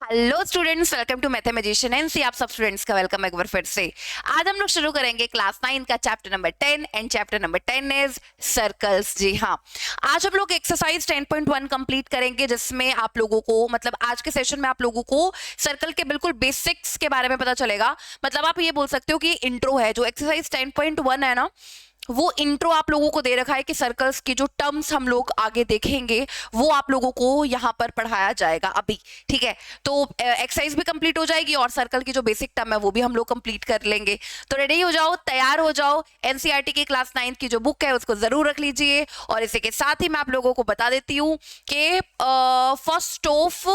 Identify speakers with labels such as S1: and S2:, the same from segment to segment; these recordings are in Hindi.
S1: Hello students, welcome to mathematician N C. आप सब स्टूडेंट्स का वेलकम एक बार फिर से। आज हम लोग शुरू करेंगे क्लास 9 का chapter number 10 and chapter number 10 is circles. जी हाँ, आज हम लोग एक्सरसाइज 10.1 कंप्लीट करेंगे, जिसमें आप लोगों को मतलब आज के सेशन में आप लोगों को सर्कल के बिल्कुल बेसिक्स के बारे में पता चलेगा। मतलब आप ये बोल सकते हो कि इंट्रो है। जो एक्सरसाइज 10.1 है ना, वो इंट्रो आप लोगों को दे रखा है कि सर्कल्स के जो टर्म्स हम लोग आगे देखेंगे वो आप लोगों को यहाँ पर पढ़ाया जाएगा अभी। ठीक है, तो एक्सरसाइज भी कंप्लीट हो जाएगी और सर्कल की जो बेसिक टर्म है वो भी हम लोग कंप्लीट कर लेंगे। तो रेडी हो जाओ, तैयार हो जाओ। एनसीईआरटी की क्लास 9 की जो बुक है उसको जरूर रख लीजिए। और इसी के साथ ही मैं आप लोगों को बता देती हूँ कि फर्स्ट ऑफ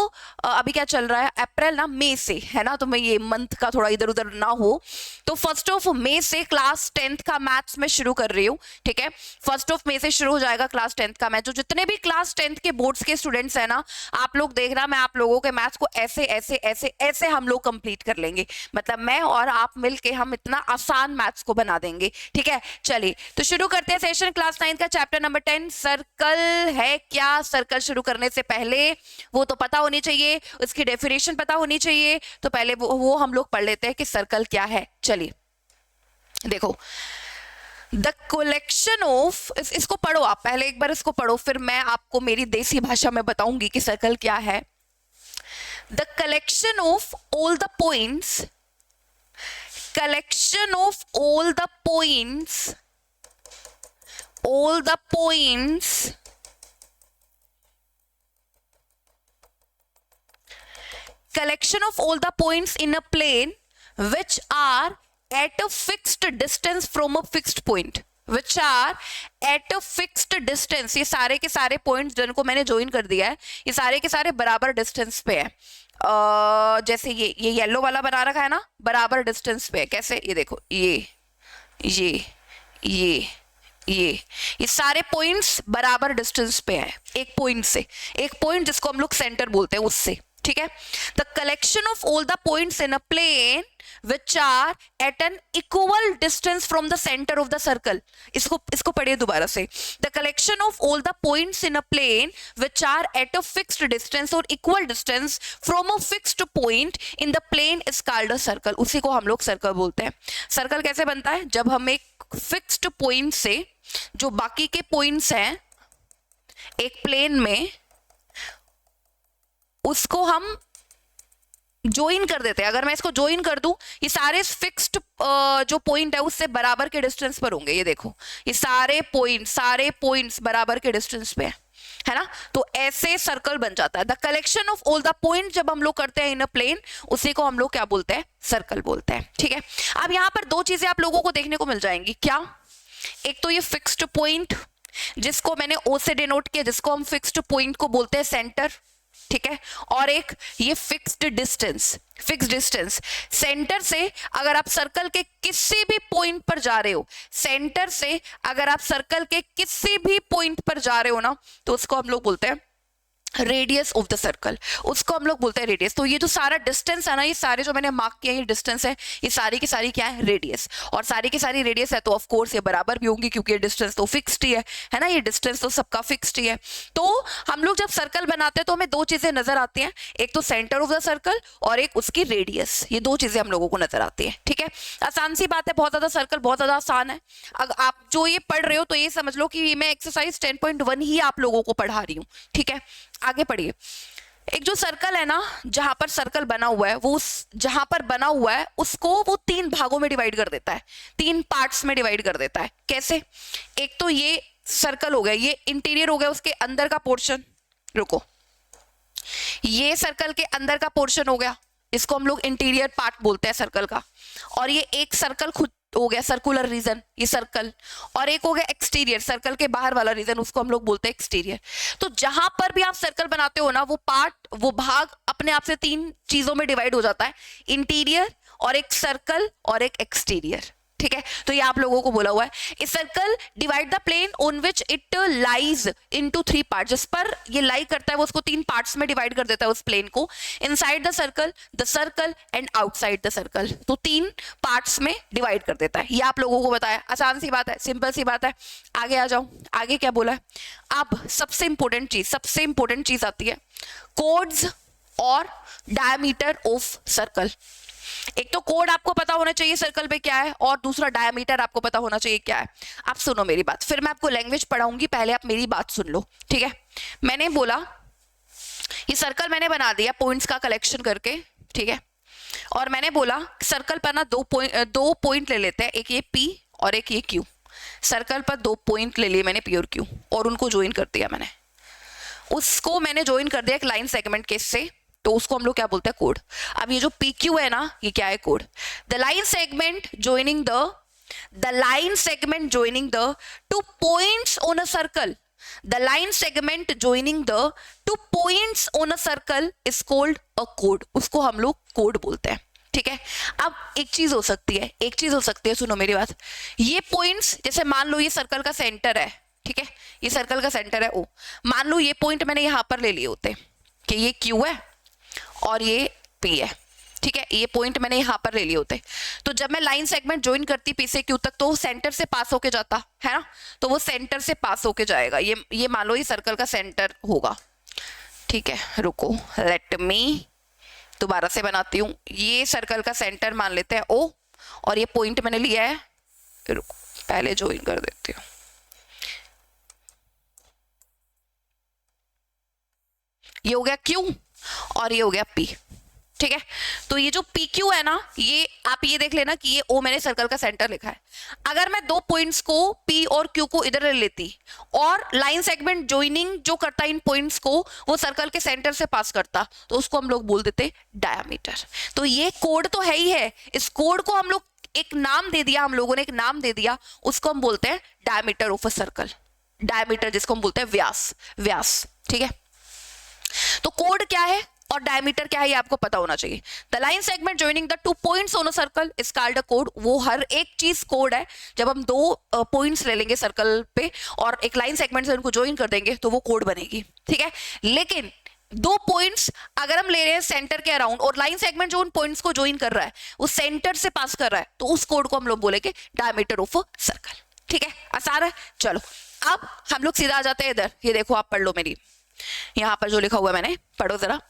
S1: अभी क्या चल रहा है, अप्रैल ना, मई से है ना, तो मैं ये मंथ का थोड़ा इधर उधर ना हो, तो फर्स्ट ऑफ मई से क्लास 10th का मैथ्स में शुरू कर रही हूँ। ठीक है, फर्स्ट ऑफ मई से शुरू हो जाएगा क्लास 10th का मैथ। जो जितने भी क्लास 10th के बोर्ड्स के स्टूडेंट्स हैं ना, आप लोग देखना, मैं आप लोगों के मैथ्स को ऐसे ऐसे ऐसे ऐसे हम लोग कंप्लीट कर लेंगे। मतलब मैं और आप मिलके हम इतना आसान मैथ्स को बना देंगे। ठीक है, चलिए तो शुरू करते हैं सेशन क्लास 9 का चैप्टर नंबर 10। सर्कल है क्या? सर्कल शुरू करने से पहले वो तो पता होनी चाहिए, उसकी डेफिनेशन पता होनी चाहिए। तो पहले वो हम लोग पढ़ लेते हैं कि सर्कल क्या है। चलिए देखो, द कलेक्शन ऑफ, इसको पढ़ो आप पहले एक बार, इसको पढ़ो, फिर मैं आपको मेरी देसी भाषा में बताऊंगी कि सर्कल क्या है। The collection of all the points, collection of all the points, all the points collection of all the points in a plane which are at a fixed distance from a fixed point, which are at a fixed distance। ये सारे के सारे पॉइंट्स जिनको मैंने ज्वाइन कर दिया है, ये सारे के सारे बराबर डिस्टेंस पे है। जैसे ये येलो वाला बना रखा है ना, बराबर डिस्टेंस पे है। कैसे? ये देखो, ये ये ये सारे पॉइंट्स बराबर डिस्टेंस पे है एक पॉइंट से, एक पॉइंट जिसको हम लोग सेंटर बोलते हैं उससे। ठीक है, the collection of all the points in a plane which are at an equal distance from the centre of the circle. इसको पढ़िए दोबारा से। The collection of all the points in a plane which are at a fixed distance और equal distance from a fixed point in the plane is called a circle. उसी को हम लोग सर्कल बोलते हैं। सर्कल कैसे बनता है? जब हम एक फिक्स्ड पॉइंट से जो बाकी के पॉइंट्स हैं एक प्लेन में, उसको हम ज्वाइन कर देते हैं। अगर मैं इसको ज्वाइन कर दूं, ये सारे फिक्स्ड जो पॉइंट है उससे बराबर के डिस्टेंस पर होंगे। ये देखो, ये सारे पॉइंट्स बराबर के डिस्टेंस पे है ना, तो ऐसे सर्कल बन जाता है। The collection of all the point जब हम लोग करते हैं इन अ प्लेन, उसी को हम लोग क्या बोलते हैं? सर्कल बोलते हैं। ठीक है, अब यहाँ पर दो चीजें आप लोगों को देखने को मिल जाएंगी। क्या? एक तो ये फिक्स्ड पॉइंट जिसको मैंने ओ से डिनोट किया, जिसको हम फिक्स्ड पॉइंट को बोलते हैं सेंटर। ठीक है, और एक ये fixed distance. Fixed distance centre से अगर आप सर्कल के किसी भी पॉइंट पर जा रहे हो, सेंटर से अगर आप सर्कल के किसी भी पॉइंट पर जा रहे हो ना, तो उसको हम लोग बोलते हैं रेडियस ऑफ द सर्कल। उसको हम लोग बोलते हैं रेडियस। तो ये जो सारा डिस्टेंस है ना, ये सारे जो मैंने मार्क किया ये डिस्टेंस है, ये सारी की सारी क्या है? रेडियस। और सारी की सारी रेडियस है तो ऑफ कोर्स ये बराबर भी होंगी, क्योंकि ये डिस्टेंस तो फिक्स्ड ही है ना, ये डिस्टेंस तो सबका फिक्स्ड ही है। तो हम लोग जब सर्कल बनाते हैं तो हमें दो चीजें नजर आती हैं, एक तो सेंटर ऑफ द सर्कल और एक उसकी रेडियस। ये दो चीजें हम लोगों को नजर आती है। ठीक है, आसान सी बात है, बहुत ज्यादा सर्कल बहुत ज्यादा आसान है। अगर आप जो ये पढ़ रहे हो तो ये समझ लो कि मैं एक्सरसाइज 10.1 ही आप लोगों को पढ़ा रही हूँ। ठीक है, आगे पढ़िए। एक जो सर्कल है ना, जहां पर सर्कल बना हुआ है, वो जहां पर बना हुआ है उसको वो तीन भागों में डिवाइड कर देता है, तीन पार्ट्स में डिवाइड कर देता है। कैसे? एक तो ये सर्कल हो गया, ये इंटीरियर हो गया, उसके अंदर का पोर्शन। रुको, ये सर्कल के अंदर का पोर्शन हो गया, इसको हम लोग इंटीरियर पार्ट बोलते हैं सर्कल का। और ये एक सर्कल खुद हो गया सर्कुलर रीजन, ये सर्कल। और एक हो गया एक्सटीरियर, सर्कल के बाहर वाला रीजन, उसको हम लोग बोलते हैं एक्सटीरियर। तो जहां पर भी आप सर्कल बनाते हो ना, वो पार्ट, वो भाग अपने आप से तीन चीजों में डिवाइड हो जाता है, इंटीरियर और एक सर्कल और एक एक्सटीरियर। ठीक है, तो ये आप लोगों को बोला हुआ है। इस circle divide the plane on which it lies into three part, जिस पर ये लाई करता है वो उसको तीन पार्ट्स में डिवाइड कर देता है उस प्लेन को। Inside the circle and outside the circle, तो तीन पार्ट्स में डिवाइड कर देता है। ये आप लोगों को बताया, आसान सी बात है, सिंपल सी बात है। आगे आ जाओ, आगे क्या बोला है? अब सबसे इंपॉर्टेंट चीज आती है, कोड्स और डायमीटर ऑफ सर्कल। एक तो कोड आपको पता होना चाहिए सर्कल पे क्या है, और दूसरा डायमीटर आपको पता होना चाहिए क्या है। आप सुनो मेरी बात, फिर मैं आपको लैंग्वेज पढ़ाऊंगी, पहले आप मेरी बात सुन लो, ठीक है। मैंने बोला ये सर्कल मैंने बना दिया पॉइंट्स का कलेक्शन करके, ठीक है। और मैंने बोला सर्कल पर ना दो पॉइंट ले लेते हैं, एक ये P और एक ये Q। सर्कल पर 2 पॉइंट ले लिए मैंने P और Q, और उनको ज्वाइन कर दिया मैंने। उसको मैंने ज्वाइन कर दिया एक लाइन सेगमेंट के से, तो उसको हम लोग क्या बोलते हैं, कोड। अब ये जो PQ है ना, ये क्या है, code. The line segment joining the 2 points on a circle, the line segment joining the 2 points on a circle is called a code। उसको हम लोग कोड बोलते हैं, ठीक है। अब एक चीज हो सकती है, सुनो मेरी बात। ये पॉइंट्स, जैसे मान लो ये सर्कल का सेंटर है, ठीक है, ये सर्कल का सेंटर है O। मान लो ये पॉइंट मैंने यहां पर ले लिए होते कि ये Q है और ये P है, ठीक है। ये पॉइंट मैंने यहां पर ले लिए होते, तो जब मैं लाइन सेगमेंट ज्वाइन करती P से Q तक, तो वो सेंटर से पास होके जाता है ना, तो वो सेंटर से पास होके जाएगा। ये मान लो ये सर्कल का सेंटर होगा, ठीक है। रुको, लेट मी दोबारा से बनाती हूँ। ये सर्कल का सेंटर मान लेते हैं O, और ये पॉइंट मैंने लिया है, रुको पहले ज्वाइन कर देती हूँ। ये हो गया Q और ये हो गया P, ठीक है। तो ये जो PQ है ना, ये आप ये देख लेना कि ये O मैंने सर्कल का सेंटर लिखा है। अगर मैं 2 पॉइंट्स को P और Q को इधर ले लेती, और लाइन सेगमेंट ज्वाइनिंग जो करता है इन पॉइंट्स को, वो सर्कल के सेंटर से पास करता, तो उसको हम लोग बोल देते डायमीटर। तो ये कोड तो है ही है, इस कोड को हम लोग एक नाम दे दिया, हम लोगों ने एक नाम दे दिया, उसको हम बोलते हैं diameter of a circle. Diameter जिसको हम बोलते हैं व्यास, ठीक है। तो कोड क्या है और डायमीटर क्या है ये आपको पता होना चाहिए। The line segment joining the 2 points on a circle is called a code. वो हर एक चीज कोड है। जब हम 2 पॉइंट्स ले लेंगे सर्कल पे और एक लाइन सेगमेंट से उनको ज्वाइन कर देंगे, तो वो कोड बनेगी, ठीक है। लेकिन 2 पॉइंट्स अगर हम ले रहे हैं सेंटर के अराउंड, और लाइन सेगमेंट जो उन पॉइंट्स को ज्वाइन कर रहा है वो सेंटर से पास कर रहा है, तो उस कोड को हम लोग बोलेंगे डायमीटर ऑफ अ सर्कल, ठीक है। आसान है। चलो अब हम लोग सीधा आ जाते हैं इधर। ये देखो, आप पढ़ लो मेरी, यहां पर जो लिखा हुआ है मैंने, पढ़ो जरा।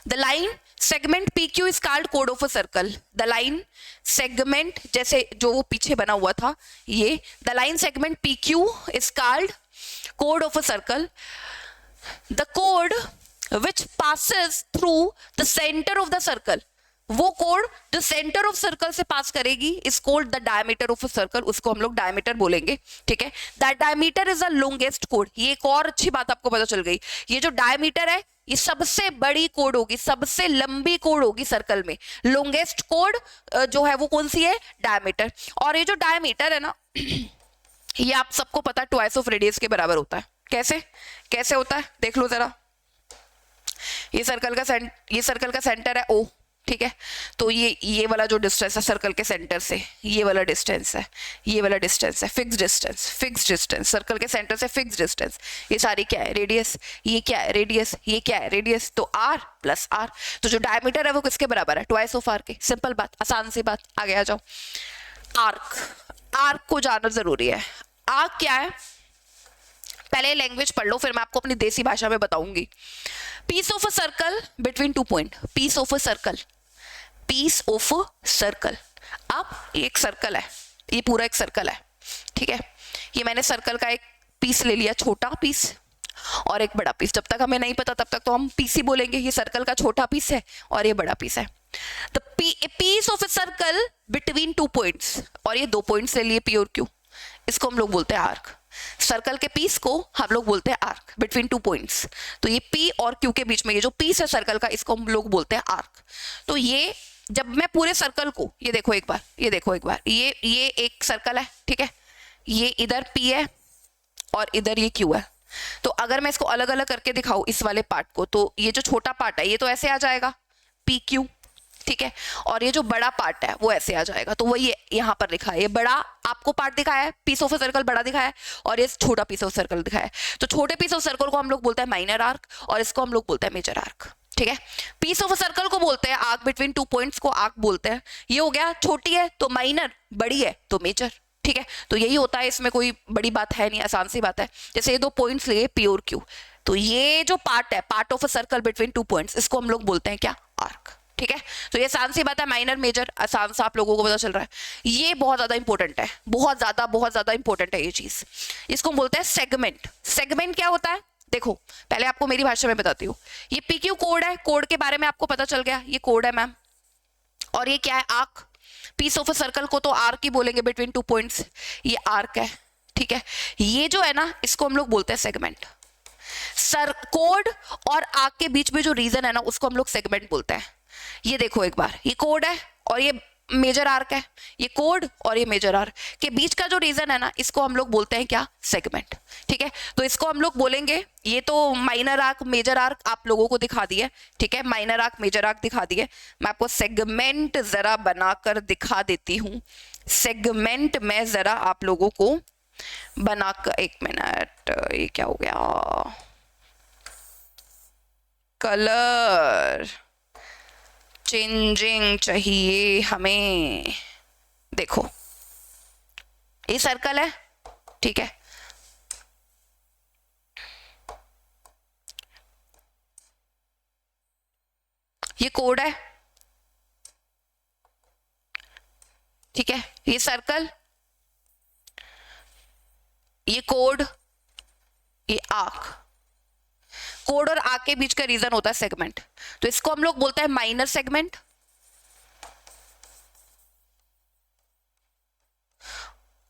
S1: The line segment PQ is called code of a circle. The line segment, जैसे जो वो पीछे बना हुआ था, ये the line segment PQ is called code of a circle. The code which passes through the centre of the circle, वो कोड जो सेंटर ऑफ सर्कल से पास करेगी is called the diameter of a circle. उसको हम लोग डायमीटर बोलेंगे, ठीक है। The diameter is the longest code. ये एक और अच्छी बात आपको पता चल गई, ये जो डायमीटर है ये सबसे बड़ी कोड होगी, सबसे लंबी कोड होगी सर्कल में। लॉन्गेस्ट कोड जो है वो कौन सी है, डायमीटर। और ये जो डायमीटर है ना, ये आप सबको पता है ट्वाइस ऑफ रेडियस के बराबर होता है। कैसे होता है, देख लो जरा। ये सर्कल का सेंटर है O, ठीक है। तो ये वाला जो डिस्टेंस है सर्कल के सेंटर से, ये वाला डिस्टेंस है फिक्स डिस्टेंस सर्कल के सेंटर से फिक्स डिस्टेंस। ये सारी क्या है, रेडियस। ये क्या है, रेडियस। ये क्या है, रेडियस। तो R प्लस R। तो जो डायमीटर है वो किसके बराबर है, ट्वाइस ऑफ R के। सिंपल बात, आसान सी बात। आगे आ जाओ। आर्क को जानना जरूरी है। आर्क क्या है, पहले लैंग्वेज पढ़ लो, फिर मैं आपको अपनी देसी भाषा में बताऊंगी। Piece of a circle between 2 point. Piece of a circle. अब एक सर्कल है, ये पूरा एक सर्कल है, ठीक है। ये मैंने सर्कल का एक पीस ले लिया, छोटा पीस और एक बड़ा पीस। जब तक हमें नहीं पता तब तक तो हम पीस ही बोलेंगे। ये सर्कल का छोटा पीस है और ये बड़ा पीस है। The piece of a circle between 2 points, और ये 2 पॉइंट्स ले लिए P और Q, इसको हम लोग बोलते हैं आर्क। सर्कल के पीस को हम लोग बोलते हैं आर्क बिटवीन 2 पॉइंट्स। तो ये P और Q के बीच में ये जो पीस है सर्कल का, इसको हम लोग बोलते हैं आर्क। तो ये जब मैं पूरे सर्कल को, ये देखो एक बार, ये एक सर्कल है, ठीक है। ये इधर P है और इधर ये Q है। तो अगर मैं इसको अलग अलग करके दिखाऊं इस वाले पार्ट को, तो ये जो छोटा पार्ट है ये तो ऐसे आ जाएगा PQ, ठीक है। और ये जो बड़ा पार्ट है वो ऐसे आ जाएगा। तो वही यहाँ पर लिखा है, ये बड़ा आपको पार्ट दिखाया है, पीस ऑफ अ सर्कल बड़ा दिखाया है, और ये छोटा पीस ऑफ सर्कल दिखाया है। तो छोटे पीस ऑफ सर्कल को हम लोग बोलते हैं माइनर आर्क, और इसको हम लोग बोलते हैं मेजर आर्क, ठीक है। पीस ऑफ अ सर्कल को बोलते हैं आर्क, बिटवीन 2 पॉइंट्स को आर्क बोलते हैं। ये हो गया, छोटी है तो माइनर, बड़ी है तो मेजर, ठीक है, तो यही होता है, इसमें कोई बड़ी बात है नहीं, आसान सी बात है। जैसे ये दो पॉइंट्स लिए पी और क्यू, तो ये जो पार्ट है, part of a circle between two points, इसको हम लोग बोलते हैं क्या, आर्क। ठीक है, तो ये आसान सी बात है, माइनर मेजर आसान सा आप लोगों को पता चल रहा है। ये बहुत ज्यादा इंपॉर्टेंट है, बहुत ज्यादा इंपॉर्टेंट है ये चीज। इसको हम बोलते हैं सेगमेंट। सेगमेंट क्या होता है, देखो पहले आपको मेरी भाषा में बताती हूँ। ये पीक्यू कोड है, कोड के बारे में आपको पता चल गया, ये कोड है मैम। और ये क्या है, arc. Piece of a circle को तो आर्क ही बोलेंगे, बिटवीन टू पॉइंट्स, ये आर्क है। ठीक है, ये जो है ना, इसको हम लोग बोलते हैं सेगमेंट। सर कोड और आर्क के बीच में जो रीजन है ना, उसको हम लोग सेगमेंट बोलते हैं। ये देखो एक बार, ये कोड है और ये मेजर आर्क है, ये कोड और ये मेजर आर्क के बीच का जो रीजन है ना, इसको हम लोग बोलते हैं क्या, सेगमेंट। ठीक है, तो इसको हम लोग बोलेंगे, ये तो माइनर आर्क मेजर आर्क आप लोगों को दिखा दिए। ठीक है, माइनर आर्क मेजर आर्क दिखा दिए, मैं आपको सेगमेंट जरा बनाकर दिखा देती हूँ। सेगमेंट मैं जरा आप लोगों को बनाकर, एक मिनट, ये क्या हो गया, कलर चेंजिंग चाहिए हमें। देखो ये सर्कल है, ठीक है, ये कोड है, ठीक है, ये सर्कल, ये कोड, ये आर्क। कोड और आर्क के बीच का रीजन होता है सेगमेंट, तो इसको हम लोग बोलते हैं माइनर सेगमेंट।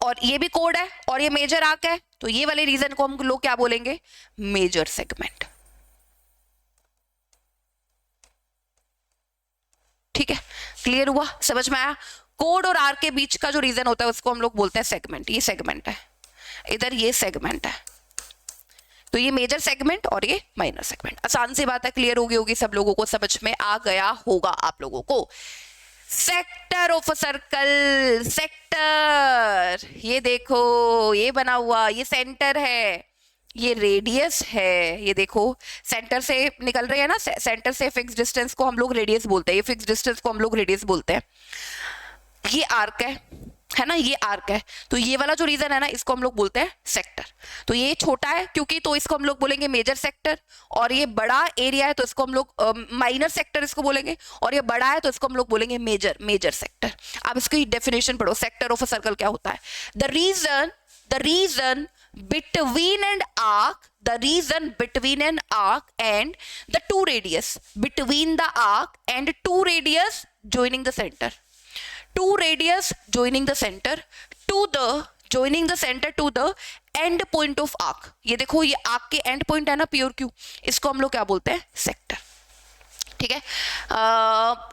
S1: और ये भी कोड है और ये मेजर आर्क है, तो ये वाले रीजन को हम लोग क्या बोलेंगे, मेजर सेगमेंट। ठीक है, क्लियर हुआ, समझ में आया। कोड और आर्क के बीच का जो रीजन होता है उसको हम लोग बोलते हैं सेगमेंट। ये सेगमेंट है, इधर ये सेगमेंट है, तो ये मेजर सेगमेंट और ये माइनर सेगमेंट। आसान सी बात है, क्लियर होगी सब लोगों को, समझ में आ गया होगा आप लोगों को। Sector of a circle, sector, ये देखो ये बना हुआ, ये सेंटर है, ये रेडियस है, ये देखो सेंटर से निकल रही है ना, सेंटर से फिक्स डिस्टेंस को हम लोग रेडियस बोलते हैं, ये फिक्स डिस्टेंस को हम लोग रेडियस बोलते हैं। ये आर्क है ना, ये आर्क है, तो ये वाला जो रीजन है ना, इसको हम लोग बोलते हैं सेक्टर। तो ये छोटा है क्योंकि, तो इसको हम लोग बोलेंगे मेजर सेक्टर, और ये बड़ा एरिया है तो इसको हम लोग माइनर सेक्टर इसको बोलेंगे, और ये बड़ा है तो इसको हम लोग बोलेंगे मेजर सेक्टर। अब इसकी डेफिनेशन पढ़ो, सेक्टर ऑफ अ सर्कल क्या होता है। The region between an arc, the reason between an arc and the two radius, between the arc and two radius joining the center, two radius joining the center to the joining the center to the end point of arc। ये देखो ये आर्क के एंड पॉइंट है ना, पी और क्यू, इसको हम लोग क्या बोलते हैं, सेक्टर। ठीक है,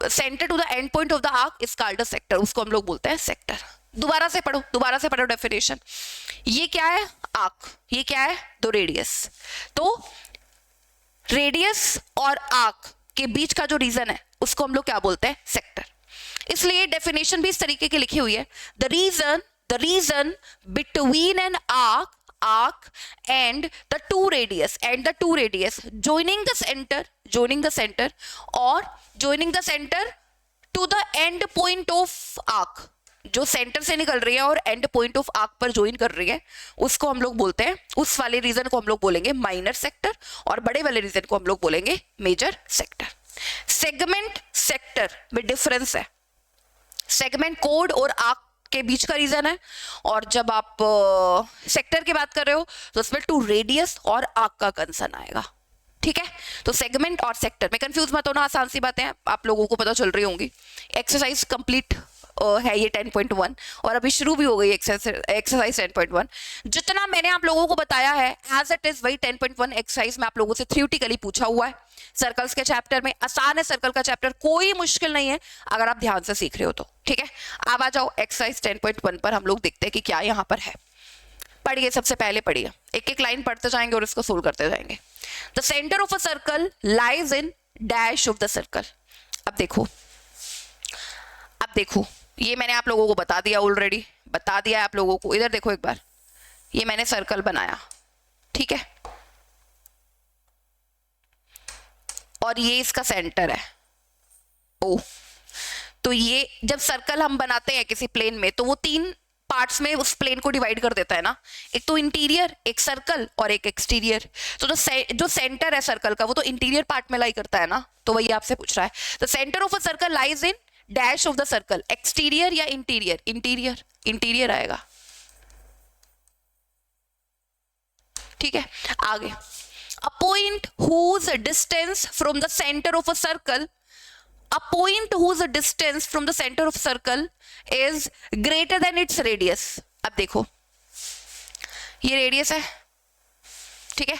S1: centre to the end point of the arc is called a sector, उसको हम लोग बोलते हैं सेक्टर। दोबारा से पढ़ो डेफिनेशन। ये क्या है, आर्क, ये क्या है, दो रेडियस, तो रेडियस और आर्क के बीच का जो रीजन है उसको हम लोग क्या बोलते हैं, सेक्टर। इसलिए डेफिनेशन भी इस तरीके की लिखी हुई है, the region between an arc and the two radius joining the center or joining the center to the end point of arc, जो सेंटर से निकल रही है और एंड पॉइंट ऑफ आर्क पर ज्वाइन कर रही है, उसको हम लोग बोलते हैं, उस वाले रीजन को हम लोग बोलेंगे माइनर सेक्टर, और बड़े वाले रीजन को हम लोग बोलेंगे मेजर सेक्टर। सेगमेंट सेक्टर में डिफरेंस है, सेगमेंट कोड और आर्क के बीच का रीजन है, और जब आप सेक्टर की बात कर रहे हो तो उसमें टू रेडियस और आर्क का कंसर्न आएगा। ठीक है, तो सेगमेंट और सेक्टर में कंफ्यूज मत होना, आसान सी बातें हैं, आप लोगों को पता चल रही होंगी। एक्सरसाइज कंप्लीट है ये 10.1, और अभी शुरू भी हो गई एक्सरसाइज 10.1। जितना मैंने आप लोगों को बताया है एज इट इज वही 10.1 एक्सरसाइज में आप लोगों से थ्योरेटिकली पूछा हुआ है। सर्कल्स के चैप्टर में आसान है, सर्कल का चैप्टर कोई मुश्किल नहीं है अगर आप ध्यान से सीख रहे हो तो। ठीक है, अब आ जाओ एक्सरसाइज 10.1 पर, हम लोग देखते हैं कि क्या यहाँ पर है। पढ़िए, सबसे पहले पढ़िए, एक एक लाइन पढ़ते जाएंगे और इसको सोल्व करते जाएंगे। The centre of a circle lies in dash of the circle. अब देखो ये मैंने आप लोगों को बता दिया, ऑलरेडी बता दिया है आप लोगों को। इधर देखो एक बार, ये मैंने सर्कल बनाया, ठीक है, और ये इसका सेंटर है ओ। तो ये जब सर्कल हम बनाते हैं किसी प्लेन में तो वो तीन पार्ट्स में उस प्लेन को डिवाइड कर देता है ना, एक तो इंटीरियर, एक सर्कल और एक एक्सटीरियर। तो जो सेंटर है सर्कल का वो तो इंटीरियर पार्ट में लाई करता है ना, तो वही आपसे पूछ रहा है। The centre of a circle lies in dash of the circle, exterior या इंटीरियर? इंटीरियर, इंटीरियर आएगा। ठीक है, आगे a point whose distance from the center of a circle, a point whose distance from the center of circle is greater than its radius। अब देखो ये रेडियस है, ठीक है,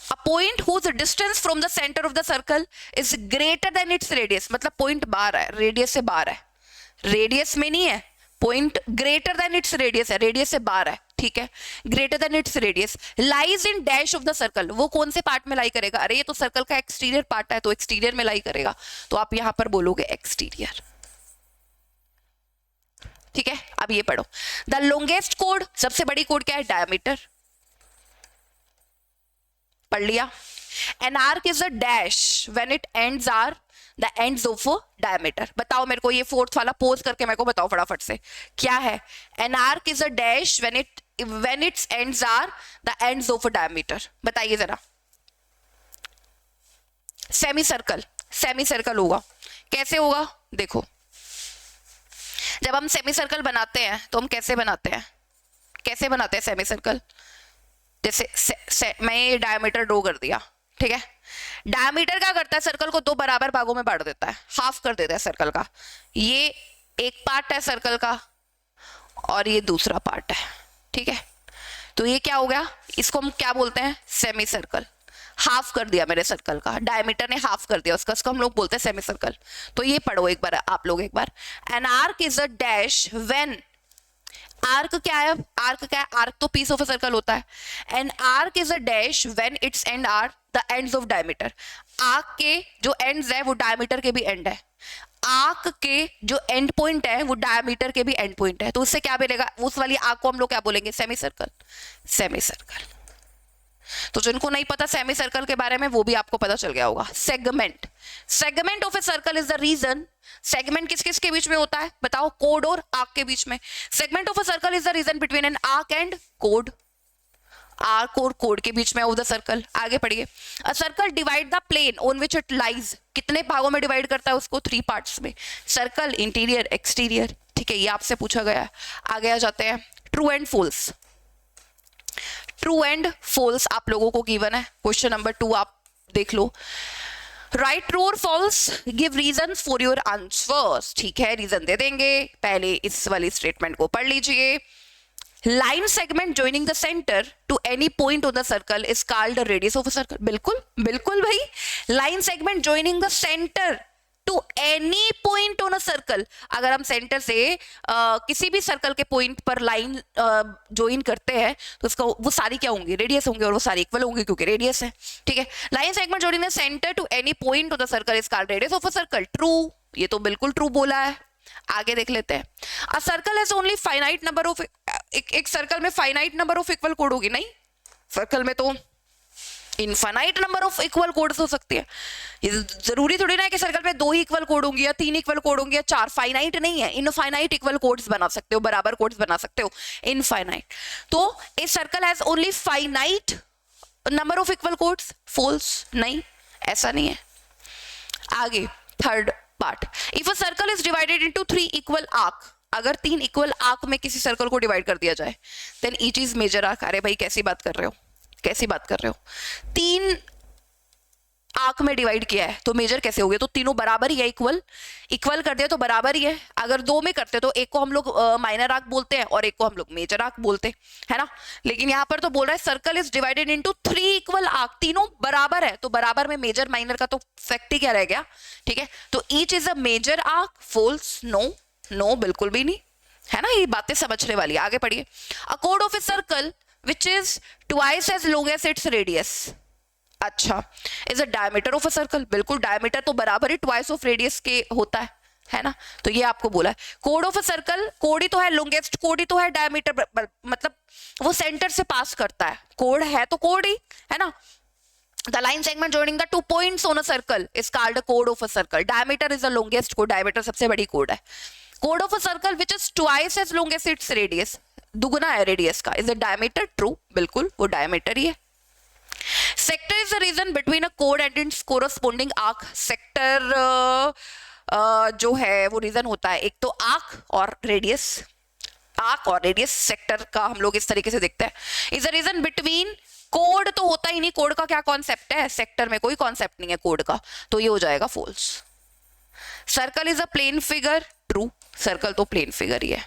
S1: a point whose distance from the center of the circle is greater than its radius, मतलब पॉइंट बाहर है, रेडियस से बाहर है, रेडियस में नहीं है, point greater than its radius है, रेडियस से बाहर है, ठीक है, greater than its radius, lies in dash of the circle. वो कौन से पार्ट में लाई करेगा? अरे ये तो सर्कल का एक्सटीरियर पार्ट है, तो एक्सटीरियर में लाई करेगा, तो आप यहां पर बोलोगे एक्सटीरियर। ठीक है, अब ये पढ़ो, द लॉन्गेस्ट कोड, सबसे बड़ी कोड क्या है? डायमीटर, पढ़ लिया। An arc is a dash when it ends are the ends of diameter. बताओ मेरे को, ये फोर्थ वाला पोज करके मेरे को बताओ फटाफट से, क्या है? An arc is a dash when its ends are the ends of diameter. बताइए जरा। सेमी सर्कल, सेमी सर्कल होगा, कैसे होगा? देखो, जब हम सेमी सर्कल बनाते हैं तो हम कैसे बनाते हैं? कैसे बनाते हैं सेमी सर्कल? जैसे मैं ये डायमीटर ड्रॉ कर दिया, ठीक है, डायमीटर क्या करता है? सर्कल को दो बराबर भागों में बांट देता है, हाफ कर देता है सर्कल का। ये एक पार्ट है सर्कल का और ये दूसरा पार्ट है, ठीक है, तो ये क्या हो गया? इसको हम क्या बोलते हैं? Semi circle. हाफ कर दिया मेरे सर्कल का, डायमीटर ने हाफ कर दिया उसका, इसको हम लोग बोलते हैं सेमी सर्कल। तो ये पढ़ो एक बार आप लोग, एक बार, an arc is a dash when, arc क्या है? आर्क क्या है? आर्क तो पीस ऑफ अ सर्कल होता है। An arc is a dash when its end are the ends of diameter. Arc के जो एंड्स है वो डायमीटर के भी एंड है, आर्क के जो एंड पॉइंट है वो डायमीटर के भी एंड पॉइंट है, तो उससे क्या मिलेगा? उस वाली आर्क को हम लोग क्या बोलेंगे? Semi circle. Semi circle. तो जिनको नहीं पता सेमी सर्कल के बारे में वो भी आपको पता चल गया होगा। Segment, segment of a circle is the region, segment किस किस के बीच में होता है? बताओ, कोड और आर्क के बीच में। Segment of a circle is the region between an arc and कोड, आर्क और कोड के बीच में ऑफ द सर्कल। आगे पढ़िए, a circle divide the plane on which it lies, कितने भागों में डिवाइड करता है उसको? 3 पार्ट्स में, सर्कल, इंटीरियर, एक्सटीरियर, ठीक है, ये आपसे पूछा गया है। आगे आ जाते हैं, true and false. True and false आप लोगों को गिवन है, क्वेश्चन नंबर 2 आप देख लो। राइट, ट्रू और false, give reason for your answers, ठीक है, रीजन दे देंगे। पहले इस वाली स्टेटमेंट को पढ़ लीजिए, line segment joining the center to any point on the circle is called the radius of a circle। बिल्कुल बिल्कुल भाई, line segment joining the center to any point on a circle, अगर हम सेंटर से किसी भी सर्कल के पॉइंट पर लाइन ज्वाइन करते हैं तो उसका वो सारी क्या होंगी? रेडियस होंगे, और वो सारी इक्वल होंगे क्योंकि रेडियस है, ठीक है। Line segment joining the center to any point on the circle is called radius of a circle। True, ये तो बिल्कुल ट्रू बोला है। आगे देख लेते हैं, a circle has only finite number of, एक सर्कल में finite number of equal code होगी? नहीं, सर्कल में तो infinite number of equal codes हो सकती है। ये जरूरी थोड़ी ना है कि सर्कल में 2 ही इक्वल कोड होंगी या 3 इक्वल कोड होंगी या 4, फाइनाइट नहीं है, इनफाइनाइट इक्वल कोड्स बना सकते हो, बराबर कोड्स बना सकते हो, इनफाइनाइट। तो a circle has only finite number of equal chords, false, नहीं, ऐसा नहीं है। आगे third part, if a circle is divided into 3 equal arc, अगर 3 इक्वल आर्क में किसी सर्कल को डिवाइड कर दिया जाए, then each is major arc. अरे भाई कैसी बात कर रहे हो, कैसी बात कर रहे हो? 3 आर्क में डिवाइड किया है तो मेजर कैसे हो गया? तो तीनों बराबर ही है, इक्वल, इक्वल कर दिया तो बराबर ही है। अगर 2 में करते तो एक को हम लोग माइनर आर्क बोलते हैं और एक को हम लोग मेजर आर्क बोलते हैं ना, लेकिन यहाँ पर तो बोल रहा है circle is divided into 3 equal arc, तीनों बराबर है, तो बराबर में मेजर माइनर का तो फैक्ट ही क्या रह गया, ठीक है। तो each is a major arc, false, no, no बिल्कुल भी नहीं, है ना, ये बातें समझने वाली। आगे पढ़िए, a code of a circle which is twice as long as its radius, अच्छा, is a diameter of a circle, बिल्कुल डायमीटर तो बराबर ही ट्वाइस ऑफ रेडियस के होता है ना, तो ये आपको बोला है। कोड ऑफ अ सर्कल, कोड ही तो है, लॉन्गेस्ट कोड ही तो है, डायमीटर मतलब वो सेंटर से पास करता है, कोड है तो कोड ही है ना। The line segment joining the 2 points on a circle is called a chord of a circle। Diameter is the longest chord, diameter सबसे बड़ी कोड है। Chord of a circle which is twice as long as its radius, दुगुना है रेडियस का. Is the diameter true? बिल्कुल वो डायमीटर ही है. Sector is the region between a code and it's corresponding arc. Sector जो है वो रीजन होता है एक तो आर्क और रेडियस. आर्क और रेडियस सेक्टर का हम लोग इस तरीके से देखते हैं. Is the region between. Code तो होता ही नहीं. कोड का क्या कॉन्सेप्ट है? सेक्टर में कोई कॉन्सेप्ट नहीं है कोड का, तो ये हो जाएगा false. Circle is a plane figure. True. Circle तो प्लेन फिगर ही है.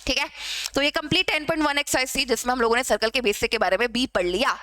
S1: ठीक है, तो ये कंप्लीट 10.1 एक्सरसाइज थी जिसमें हम लोगों ने सर्कल के बेसिक के बारे में भी पढ़ लिया.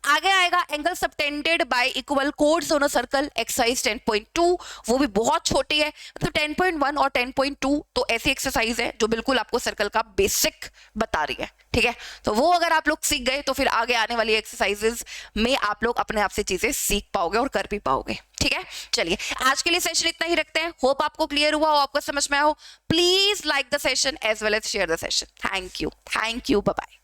S1: आगे आएगा angle subtended y equal codes on a circle, exercise 10.2. वो भी बहुत छोटी है, मतलब 10.1 और 10.2 तो ऐसी एक्सरसाइज है जो बिल्कुल आपको सर्कल का बेसिक बता रही है. ठीक है, तो वो अगर आप लोग सीख गए तो फिर आगे आने वाली एक्सरसाइजेज में आप लोग अपने आप से चीजें सीख पाओगे और कर भी पाओगे. ठीक है, चलिए आज के लिए सेशन इतना ही रखते हैं. होप आपको क्लियर हुआ हो, आपको समझ में आया हो. Please like the session as well as share the session. Thank you, bye bye.